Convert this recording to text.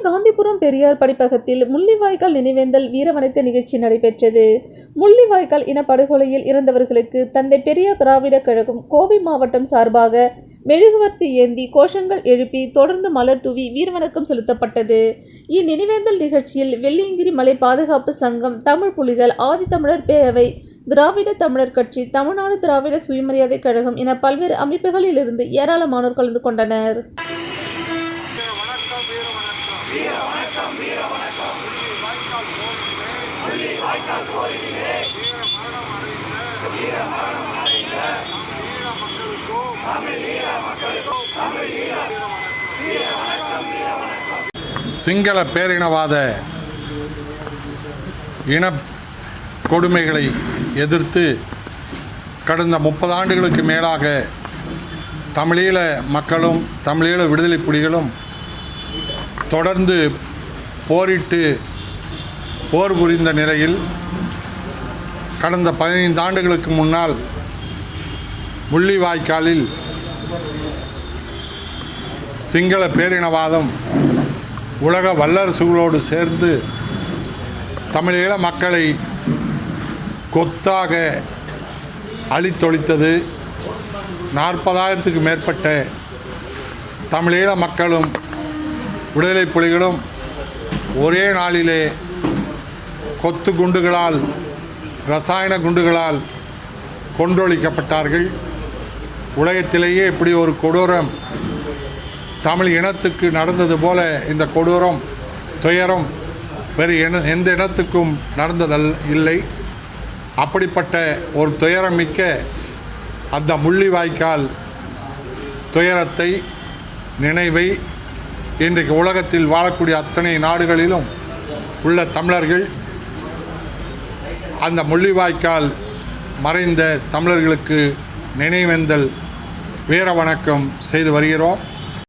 காந்திபுரம் பெரியார் படிப்பகத்தில் முள்ளிவாய்க்கால் நினைவேந்தல் வீரவணக்க நிகழ்ச்சி நடைபெற்றது. முள்ளிவாய்க்கால் இனப்படுகொலையில் இறந்தவர்களுக்கு தந்தை பெரியார் திராவிட கழகம் கோவை மாவட்டம் சார்பாக மெழுகுவர்த்தி ஏந்தி கோஷங்கள் எழுப்பி தொடர்ந்து மலர் தூவி வீரவணக்கம் செலுத்தப்பட்டது. இந்நினைவேந்தல் நிகழ்ச்சியில் வெள்ளியங்கிரி மலை பாதுகாப்பு சங்கம், தமிழ் புலிகள், ஆதித்தமிழர் பேரவை, திராவிட தமிழர் கட்சி, தமிழ்நாடு திராவிட சுயமரியாதை கழகம் என பல்வேறு அமைப்புகளிலிருந்து ஏராளமானோர் கலந்து கொண்டனர். சிங்கள பேரினவாத இன கொடுமைகளை எதிர்த்து கடந்த 30 ஆண்டுகளுக்கு மேலாக தமிழீழ மக்களும் தமிழீழ விடுதலை புலிகளும் தொடர்ந்து போர் புரிந்த நிலையில் கடந்த 15 ஆண்டுகளுக்கு முன்னால் முள்ளிவாய்க்காலில் சிங்கள பேரினவாதம் உலக வல்லரசுகளோடு சேர்ந்து தமிழீழ மக்களை கொத்தாக அழித்தொழித்தது. 40,000க்கு மேற்பட்ட தமிழீழ மக்களும் விடுதலை புலிகளும் ஒரே நாளிலே கொத்து குண்டுகளால், இரசாயன குண்டுகளால் கொன்றொழிக்கப்பட்டார்கள். உலகத்திலேயே இப்படி ஒரு கொடூரம் தமிழ் இனத்துக்கு நடந்தது போல இந்த கொடூரம், துயரம் வேறு எந்த இனத்துக்கும் இல்லை. அப்படிப்பட்ட ஒரு துயரமிக்க அந்த முள்ளிவாய்க்கால் துயரத்தை, நினைவை இன்றைக்கு உலகத்தில் வாழக்கூடிய அத்தனை நாடுகளிலும் உள்ள தமிழர்கள் அந்த முள்ளிவாய்க்கால் மறைந்த தமிழர்களுக்கு நினைவேந்தல் வீர வணக்கம் செய்து வருகிறோம்.